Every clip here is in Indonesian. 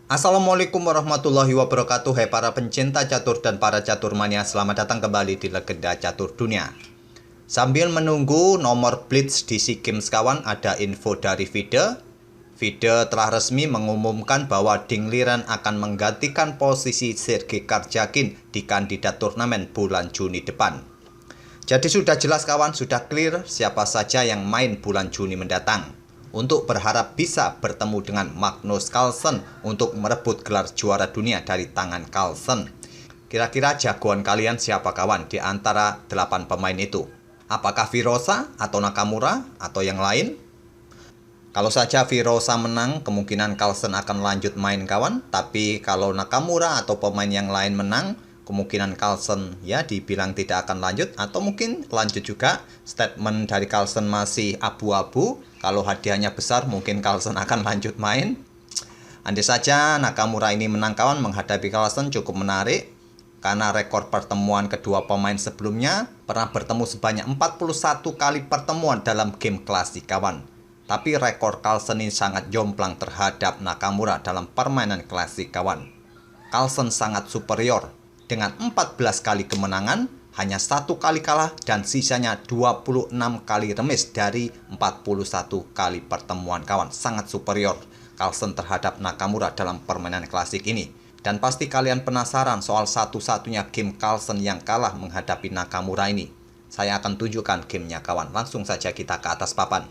Assalamualaikum warahmatullahi wabarakatuh. Hai para pencinta catur dan para catur mania, selamat datang kembali di Legenda Catur Dunia. Sambil menunggu nomor Blitz di SEA Games kawan, ada info dari FIDE. FIDE telah resmi mengumumkan bahwa Ding Liren akan menggantikan posisi Sergei Karjakin di kandidat turnamen bulan Juni depan. Jadi sudah jelas kawan, sudah clear siapa saja yang main bulan Juni mendatang. Untuk berharap bisa bertemu dengan Magnus Carlsen untuk merebut gelar juara dunia dari tangan Carlsen. Kira-kira jagoan kalian siapa kawan di antara 8 pemain itu? Apakah Virosa atau Nakamura atau yang lain? Kalau saja Virosa menang, kemungkinan Carlsen akan lanjut main kawan. Tapi kalau Nakamura atau pemain yang lain menang, kemungkinan Carlsen ya dibilang tidak akan lanjut, atau mungkin lanjut juga. Statement dari Carlsen masih abu-abu. Kalau hadiahnya besar, mungkin Carlsen akan lanjut main. Andai saja Nakamura ini menang kawan, menghadapi Carlsen cukup menarik. Karena rekor pertemuan kedua pemain sebelumnya pernah bertemu sebanyak 41 kali pertemuan dalam game klasik kawan. Tapi rekor Carlsen ini sangat jomplang terhadap Nakamura dalam permainan klasik kawan. Carlsen sangat superior dengan 14 kali kemenangan, hanya 1 kali kalah dan sisanya 26 kali remis dari 41 kali pertemuan kawan. Sangat superior Carlsen terhadap Nakamura dalam permainan klasik ini. Dan pasti kalian penasaran soal satu-satunya game Carlsen yang kalah menghadapi Nakamura ini. Saya akan tunjukkan gamenya kawan. Langsung saja kita ke atas papan.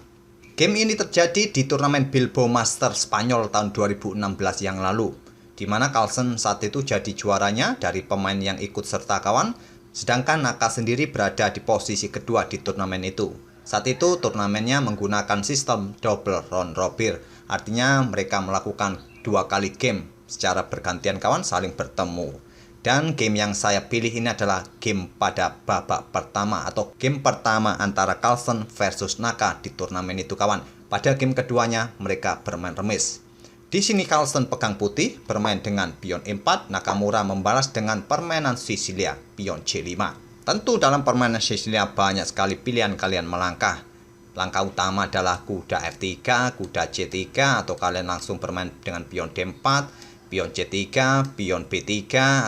Game ini terjadi di turnamen Bilbao Masters Spanyol tahun 2016 yang lalu, di mana Carlsen saat itu jadi juaranya dari pemain yang ikut serta kawan. Sedangkan Naka sendiri berada di posisi kedua di turnamen itu. Saat itu turnamennya menggunakan sistem double round robin. Artinya mereka melakukan 2 kali game secara bergantian kawan, saling bertemu. Dan game yang saya pilih ini adalah game pada babak pertama atau game pertama antara Carlsen versus Naka di turnamen itu kawan. Pada game keduanya mereka bermain remis. Di sini Carlsen pegang putih, bermain dengan pion E4, Nakamura membalas dengan permainan Sisilia, pion C5. Tentu dalam permainan Sisilia banyak sekali pilihan kalian melangkah. Langkah utama adalah kuda F3, kuda C3, atau kalian langsung bermain dengan pion D4, pion C3, pion B3,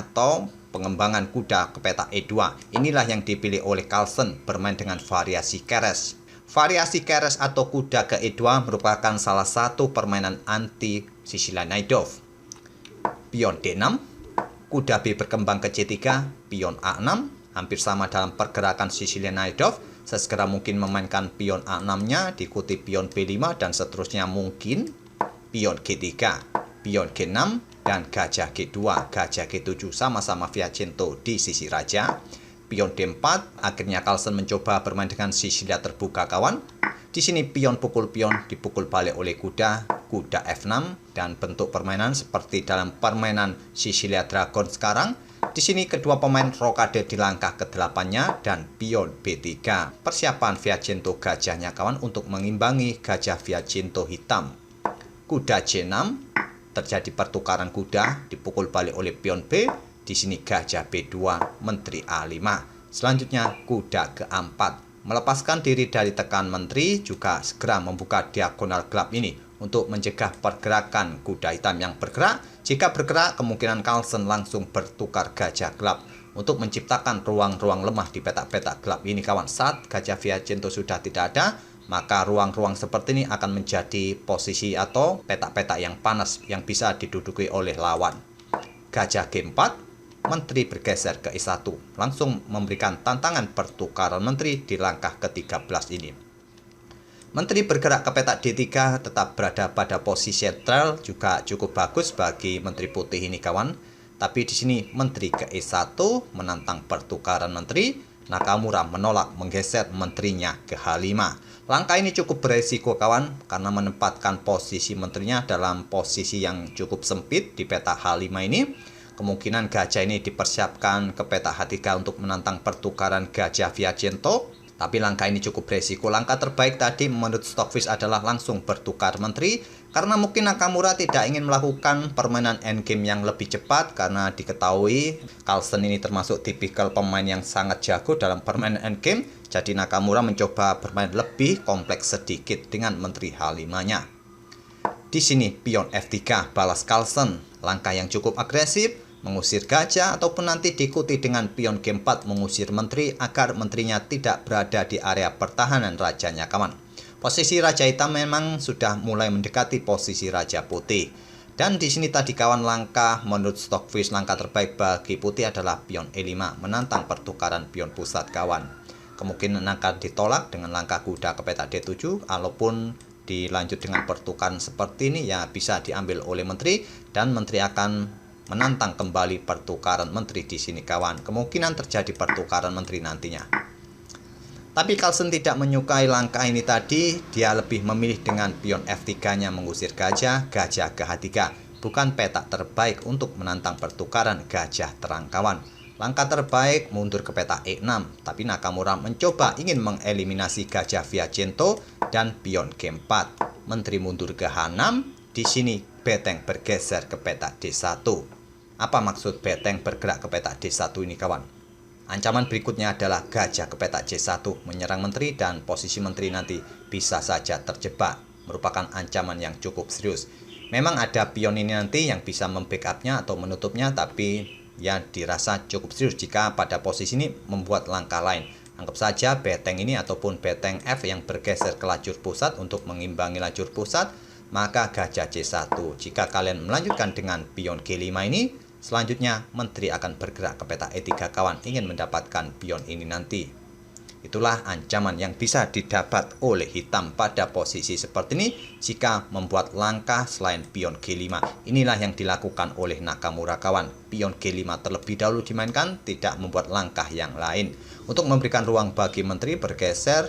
atau pengembangan kuda ke peta E2. Inilah yang dipilih oleh Carlsen, bermain dengan variasi keres. Variasi keres atau kuda ke E2 merupakan salah satu permainan anti Sisilia Najdov. Pion D6, kuda B berkembang ke C3, pion A6, hampir sama dalam pergerakan Sisilia Najdov. Sesegera mungkin memainkan pion A6-nya, diikuti pion B5 dan seterusnya mungkin pion G3, pion G6, dan gajah G2, gajah G7 sama-sama Fianchetto di sisi raja. Pion D4, akhirnya Carlsen mencoba bermain dengan Sisilia terbuka kawan. Di sini pion pukul pion dipukul balik oleh kuda, kuda F6, dan bentuk permainan seperti dalam permainan Sisilia Dragon sekarang. Di sini kedua pemain rokade di langkah ke-8-nya dan pion B3. Persiapan Fianchetto gajahnya kawan untuk mengimbangi gajah Fianchetto hitam. Kuda C6, terjadi pertukaran kuda, dipukul balik oleh pion B. Di sini gajah B2, menteri A5. Selanjutnya kuda ke-4. Melepaskan diri dari tekan menteri, juga segera membuka diagonal gelap ini untuk mencegah pergerakan kuda hitam yang bergerak. Jika bergerak, kemungkinan Carlsen langsung bertukar gajah gelap untuk menciptakan ruang-ruang lemah di petak-petak gelap ini kawan. Saat gajah Fianchetto sudah tidak ada, maka ruang-ruang seperti ini akan menjadi posisi atau petak-petak yang panas yang bisa diduduki oleh lawan. Gajah G4, menteri bergeser ke E1, langsung memberikan tantangan pertukaran menteri di langkah ke-13 ini. Menteri bergerak ke petak D3, tetap berada pada posisi sentral, juga cukup bagus bagi menteri putih ini kawan. Tapi di sini menteri ke E1 menantang pertukaran menteri. Nakamura menolak, menggeser menterinya ke H5. Langkah ini cukup beresiko kawan, karena menempatkan posisi menterinya dalam posisi yang cukup sempit di peta H5 ini. Kemungkinan gajah ini dipersiapkan ke peta H3 untuk menantang pertukaran gajah Fianchetto. Tapi langkah ini cukup beresiko. Langkah terbaik tadi menurut Stockfish adalah langsung bertukar menteri. Karena mungkin Nakamura tidak ingin melakukan permainan endgame yang lebih cepat. Karena diketahui Carlsen ini termasuk tipikal pemain yang sangat jago dalam permainan endgame. Jadi Nakamura mencoba bermain lebih kompleks sedikit dengan menteri H5-nya. Di sini pion F3 balas Carlsen, langkah yang cukup agresif, mengusir gajah ataupun nanti diikuti dengan pion G4 mengusir menteri agar menterinya tidak berada di area pertahanan rajanya kawan. Posisi raja hitam memang sudah mulai mendekati posisi raja putih. Dan di sini tadi kawan, langkah menurut Stockfish langkah terbaik bagi putih adalah pion E5 menantang pertukaran pion pusat kawan. Kemungkinan akan ditolak dengan langkah kuda ke peta D7, walaupun dilanjut dengan pertukaran seperti ini ya bisa diambil oleh menteri dan menteri akan menantang kembali pertukaran menteri di sini kawan. Kemungkinan terjadi pertukaran menteri nantinya. Tapi Carlsen tidak menyukai langkah ini tadi, dia lebih memilih dengan pion F3-nya mengusir gajah, gajah ke H3. Bukan peta terbaik untuk menantang pertukaran gajah terang kawan. Langkah terbaik mundur ke peta E6, tapi Nakamura mencoba ingin mengeliminasi gajah via Gento dan pion G4. Menteri mundur ke H6, di sini beteng bergeser ke peta D1. Apa maksud beteng bergerak ke peta D1 ini kawan? Ancaman berikutnya adalah gajah ke peta C1 menyerang menteri dan posisi menteri nanti bisa saja terjebak. Merupakan ancaman yang cukup serius. Memang ada pion ini nanti yang bisa membackupnya atau menutupnya, tapi ya dirasa cukup serius jika pada posisi ini membuat langkah lain. Anggap saja beteng ini ataupun beteng F yang bergeser ke lajur pusat untuk mengimbangi lajur pusat, maka gajah C1. Jika kalian melanjutkan dengan pion G5 ini, selanjutnya menteri akan bergerak ke peta E3 kawan, ingin mendapatkan pion ini nanti. Itulah ancaman yang bisa didapat oleh hitam pada posisi seperti ini jika membuat langkah selain pion G5. Inilah yang dilakukan oleh Nakamura kawan. Pion G5 terlebih dahulu dimainkan, tidak membuat langkah yang lain. Untuk memberikan ruang bagi menteri bergeser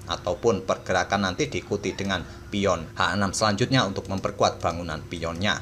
ataupun pergerakan nanti diikuti dengan pion H6 selanjutnya untuk memperkuat bangunan pionnya.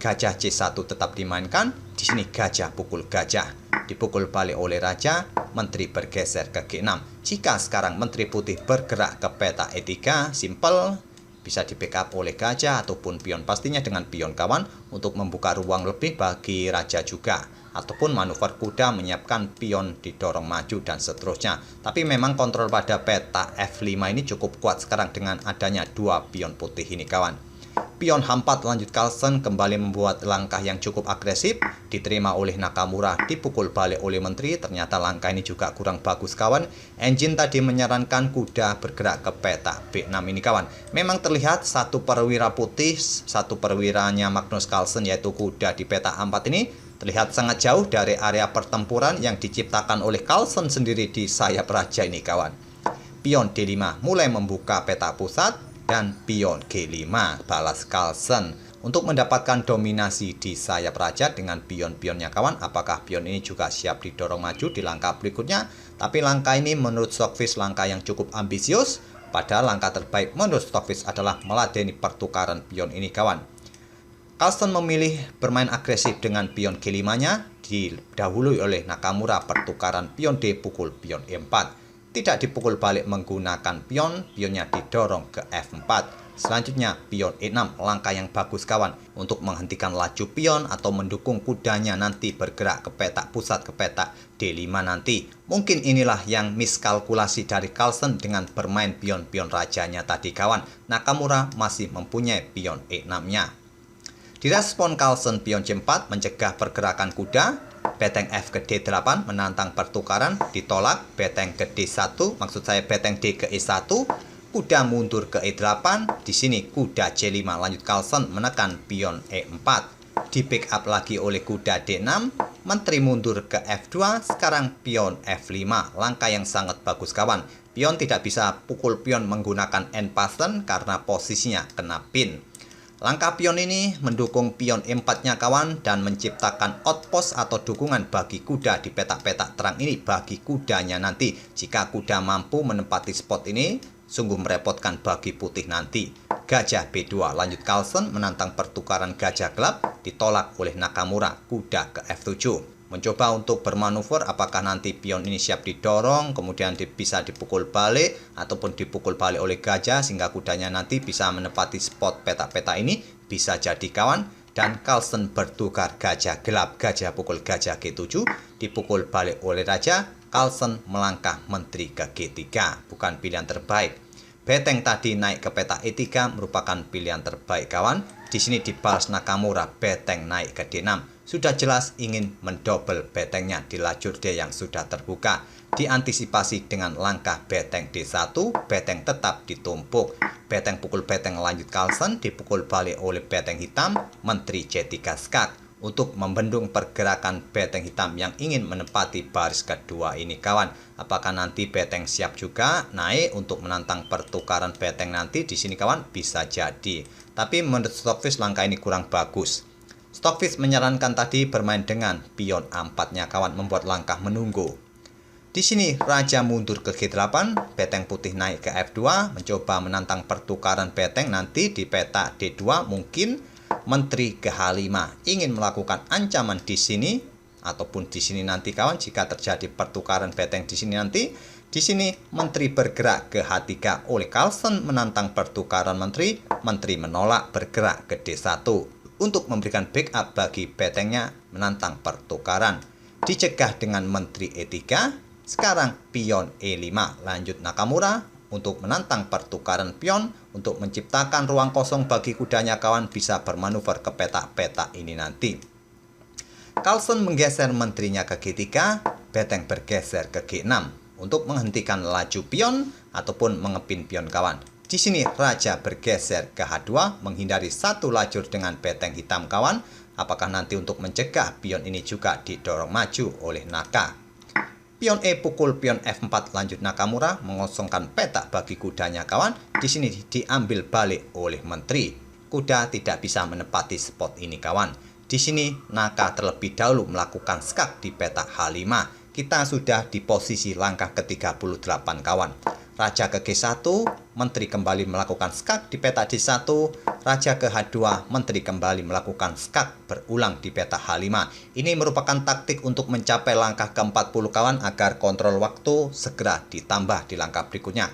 Gajah C1 tetap dimainkan, di sini gajah pukul gajah. Dipukul balik oleh raja, menteri bergeser ke G6. Jika sekarang menteri putih bergerak ke peta E3, simple, bisa di backup oleh gajah ataupun pion, pastinya dengan pion kawan untuk membuka ruang lebih bagi raja juga. Ataupun manuver kuda menyiapkan pion didorong maju dan seterusnya. Tapi memang kontrol pada peta F5 ini cukup kuat sekarang dengan adanya dua pion putih ini kawan. Pion H4 lanjut Carlsen kembali membuat langkah yang cukup agresif, diterima oleh Nakamura, dipukul balik oleh menteri. Ternyata langkah ini juga kurang bagus kawan. Engine tadi menyarankan kuda bergerak ke peta B6 ini kawan. Memang terlihat satu perwira putih, satu perwiranya Magnus Carlsen yaitu kuda di peta A4 ini terlihat sangat jauh dari area pertempuran yang diciptakan oleh Carlsen sendiri di sayap raja ini kawan. Pion D5 mulai membuka peta pusat dan pion G5 balas Carlsen untuk mendapatkan dominasi di sayap raja dengan pion-pionnya kawan. Apakah pion ini juga siap didorong maju di langkah berikutnya? Tapi langkah ini menurut Stockfish langkah yang cukup ambisius. Padahal langkah terbaik menurut Stockfish adalah meladeni pertukaran pion ini kawan. Carlsen memilih bermain agresif dengan pion G5-nya, didahului oleh Nakamura pertukaran pion D pukul pion E4. Tidak dipukul balik menggunakan pion, pionnya didorong ke F4. Selanjutnya pion E6, langkah yang bagus kawan untuk menghentikan laju pion atau mendukung kudanya nanti bergerak ke peta pusat ke peta D5 nanti. Mungkin inilah yang miskalkulasi dari Carlsen dengan bermain pion-pion rajanya tadi kawan. Nakamura masih mempunyai pion E6-nya. Direspon Carlsen pion C4 mencegah pergerakan kuda. Beteng F ke D8 menantang pertukaran, ditolak. Beteng ke D1, maksud saya beteng D ke E1, kuda mundur ke E8. Di sini kuda C5 lanjut Carlsen menekan pion E4. Di backup lagi oleh kuda D6, menteri mundur ke F2, sekarang pion F5. Langkah yang sangat bagus kawan. Pion tidak bisa pukul pion menggunakan end pattern karena posisinya kena pin. Langkah pion ini mendukung pion E4-nya kawan dan menciptakan outpost atau dukungan bagi kuda di petak-petak terang ini bagi kudanya nanti. Jika kuda mampu menempati spot ini, sungguh merepotkan bagi putih nanti. Gajah B2 lanjut Carlsen menantang pertukaran gajah gelap, ditolak oleh Nakamura, kuda ke F7. Mencoba untuk bermanuver apakah nanti pion ini siap didorong, kemudian bisa dipukul balik ataupun dipukul balik oleh gajah sehingga kudanya nanti bisa menepati spot peta-peta ini, bisa jadi kawan. Dan Carlsen bertukar gajah gelap, gajah pukul gajah G7, dipukul balik oleh raja. Carlsen melangkah menteri ke G3, bukan pilihan terbaik. Beteng tadi naik ke peta E3 merupakan pilihan terbaik kawan. Di sini dibalas Nakamura, beteng naik ke D6. Sudah jelas ingin mendobel betengnya di lajur D yang sudah terbuka. Diantisipasi dengan langkah beteng D1, beteng tetap ditumpuk. Beteng pukul beteng lanjut Carlsen dipukul balik oleh beteng hitam, menteri C3 skak. Untuk membendung pergerakan beteng hitam yang ingin menempati baris kedua ini kawan. Apakah nanti beteng siap juga naik untuk menantang pertukaran beteng nanti di sini kawan? Bisa jadi. Tapi menurut Stockfish langkah ini kurang bagus. Stockfish menyarankan tadi bermain dengan pion A4-nya kawan, membuat langkah menunggu. Di sini raja mundur ke G8, beteng putih naik ke F2, mencoba menantang pertukaran beteng nanti di peta D2 mungkin. Menteri ke H5 ingin melakukan ancaman di sini ataupun di sini nanti kawan jika terjadi pertukaran beteng di sini nanti. Di sini menteri bergerak ke H3 oleh Carlsen menantang pertukaran menteri. Menteri menolak bergerak ke D1 untuk memberikan backup bagi betengnya menantang pertukaran. Dicegah dengan menteri E3. Sekarang pion E5 lanjut Nakamura untuk menantang pertukaran pion, untuk menciptakan ruang kosong bagi kudanya kawan bisa bermanuver ke peta-peta ini nanti. Carlsen menggeser menterinya ke G3, beteng bergeser ke G6 untuk menghentikan laju pion ataupun mengepin pion kawan. Di sini raja bergeser ke H2 menghindari satu lajur dengan beteng hitam kawan. Apakah nanti untuk mencegah pion ini juga didorong maju oleh Naka? Pion E pukul pion F4 lanjut Nakamura mengosongkan peta bagi kudanya kawan. Di sini diambil balik oleh menteri. Kuda tidak bisa menepati spot ini kawan. Di sini Naka terlebih dahulu melakukan skak di peta H5. Kita sudah di posisi langkah ke-38 kawan. Raja ke G1, menteri kembali melakukan skak di peta D1. Raja ke H2, menteri kembali melakukan skak berulang di peta H5. Ini merupakan taktik untuk mencapai langkah ke-40 kawan agar kontrol waktu segera ditambah di langkah berikutnya.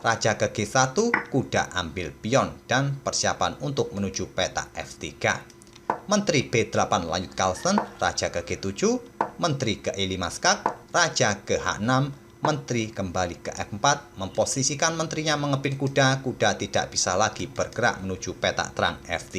Raja ke G1, kuda ambil pion dan persiapan untuk menuju peta F3. Menteri B8 lanjut Carlsen, raja ke G7, menteri ke E5 skak, raja ke H6, menteri kembali ke F4, memposisikan menterinya mengepin kuda. Kuda tidak bisa lagi bergerak menuju peta terang F3.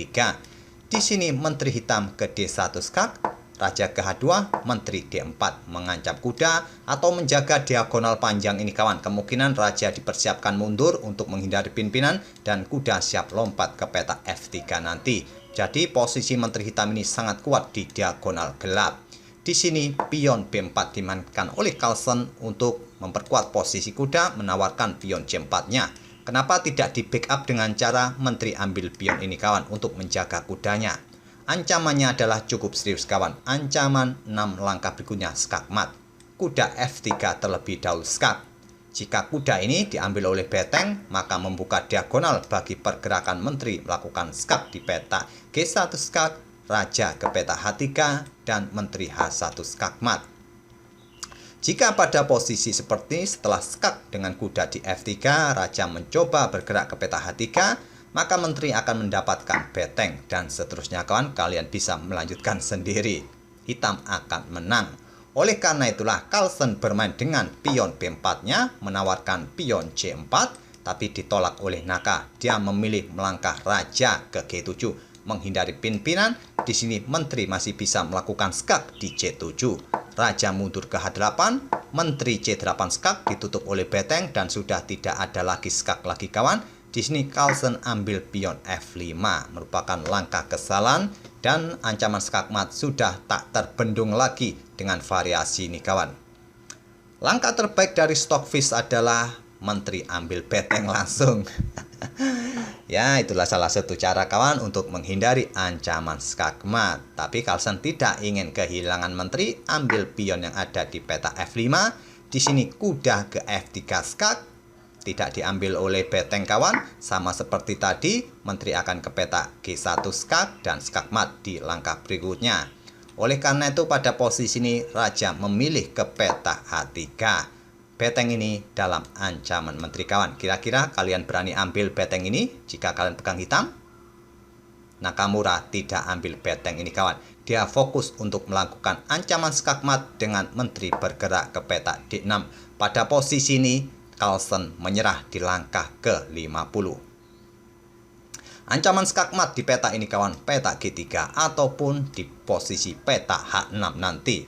Di sini menteri hitam ke D1 skak, raja ke H2, menteri D4 mengancam kuda atau menjaga diagonal panjang ini kawan. Kemungkinan raja dipersiapkan mundur untuk menghindari pimpinan dan kuda siap lompat ke peta F3 nanti. Jadi posisi menteri hitam ini sangat kuat di diagonal gelap. Di sini pion B4 dimainkan oleh Carlsen untuk memperkuat posisi kuda, menawarkan pion C4-nya. Kenapa tidak di backup dengan cara menteri ambil pion ini kawan untuk menjaga kudanya? Ancamannya adalah cukup serius kawan. Ancaman 6 langkah berikutnya skak mat. Kuda F3 terlebih dahulu skak. Jika kuda ini diambil oleh beteng, maka membuka diagonal bagi pergerakan menteri melakukan skak di peta G1 skak, raja ke peta H3, dan menteri H1 skak mat. Jika pada posisi seperti setelah skak dengan kuda di F3, raja mencoba bergerak ke peta H3, maka menteri akan mendapatkan beteng dan seterusnya kawan. Kalian bisa melanjutkan sendiri. Hitam akan menang. Oleh karena itulah Carlsen bermain dengan pion B4-nya, menawarkan pion C4, tapi ditolak oleh Naka. Dia memilih melangkah raja ke G7, menghindari pimpinan. Di sini menteri masih bisa melakukan skak di C7. Raja mundur ke H8, menteri C8 skak ditutup oleh beteng dan sudah tidak ada lagi skak lagi kawan. Di sini Carlsen ambil pion F5, merupakan langkah kesalahan dan ancaman skak mat sudah tak terbendung lagi dengan variasi ini kawan. Langkah terbaik dari Stockfish adalah menteri ambil beteng langsung. Ya, itulah salah satu cara kawan untuk menghindari ancaman skak mat. Tapi Carlsen tidak ingin kehilangan menteri, ambil pion yang ada di peta F5. Di sini kuda ke F3 skak, tidak diambil oleh beteng kawan. Sama seperti tadi, menteri akan ke peta G1 skak dan skak mat di langkah berikutnya. Oleh karena itu pada posisi ini raja memilih ke peta H3. Beteng ini dalam ancaman menteri kawan. Kira-kira kalian berani ambil beteng ini jika kalian pegang hitam? Nakamura tidak ambil beteng ini kawan. Dia fokus untuk melakukan ancaman skak mat dengan menteri bergerak ke peta D6. Pada posisi ini Carlsen menyerah di langkah ke-50. Ancaman skakmat di peta ini kawan, peta G3 ataupun di posisi peta H6 nanti.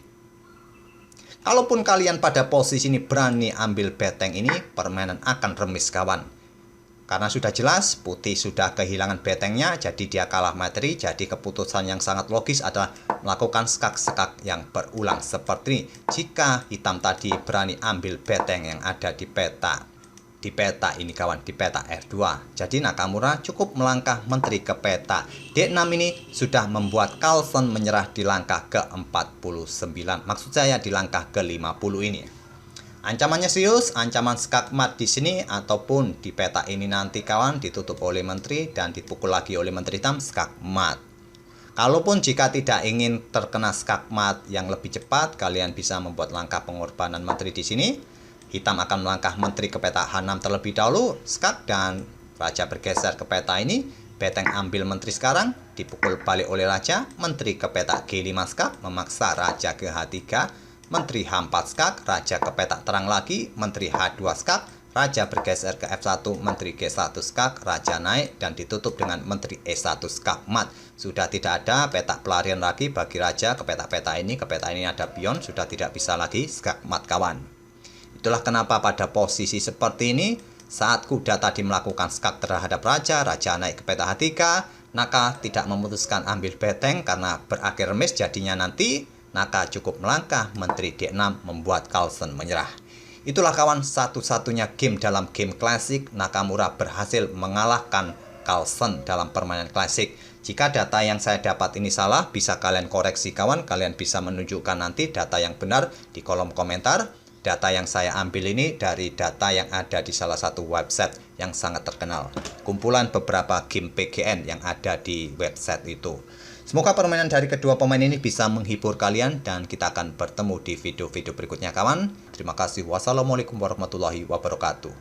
Kalaupun kalian pada posisi ini berani ambil beteng ini, permainan akan remis kawan. Karena sudah jelas putih sudah kehilangan betengnya, jadi dia kalah materi. Jadi keputusan yang sangat logis adalah melakukan skak-skak yang berulang seperti ini. Jika hitam tadi berani ambil beteng yang ada di peta ini kawan, di peta R2. Jadi Nakamura cukup melangkah menteri ke peta D6 ini sudah membuat Carlsen menyerah di langkah ke-49. Maksud saya di langkah ke-50 ini. Ancamannya serius, ancaman skakmat di sini ataupun di peta ini nanti kawan ditutup oleh menteri dan dipukul lagi oleh menteri hitam skakmat. Kalaupun jika tidak ingin terkena skakmat yang lebih cepat, kalian bisa membuat langkah pengorbanan menteri di sini. Hitam akan melangkah menteri ke peta H6 terlebih dahulu, skak, dan raja bergeser ke peta ini. Beteng ambil menteri sekarang, dipukul balik oleh raja, menteri ke peta G5 skak, memaksa raja ke H3, menteri H4 skak, raja ke peta terang lagi, menteri H2 skak, raja bergeser ke F1, menteri G1 skak, raja naik, dan ditutup dengan menteri E1 skak mat. Sudah tidak ada peta pelarian lagi bagi raja ke peta-peta ini, ke peta ini ada pion, sudah tidak bisa lagi skak mat kawan. Itulah kenapa pada posisi seperti ini, saat kuda tadi melakukan skak terhadap raja, raja naik ke peta H3, Naka tidak memutuskan ambil beteng karena berakhir remis, jadinya nanti Naka cukup melangkah menteri D6 membuat Carlsen menyerah. Itulah kawan satu-satunya game dalam game klasik Nakamura berhasil mengalahkan Carlsen dalam permainan klasik. Jika data yang saya dapat ini salah, bisa kalian koreksi kawan, kalian bisa menunjukkan nanti data yang benar di kolom komentar. Data yang saya ambil ini dari data yang ada di salah satu website yang sangat terkenal. Kumpulan beberapa game PGN yang ada di website itu. Semoga permainan dari kedua pemain ini bisa menghibur kalian dan kita akan bertemu di video-video berikutnya kawan. Terima kasih. Wassalamualaikum warahmatullahi wabarakatuh.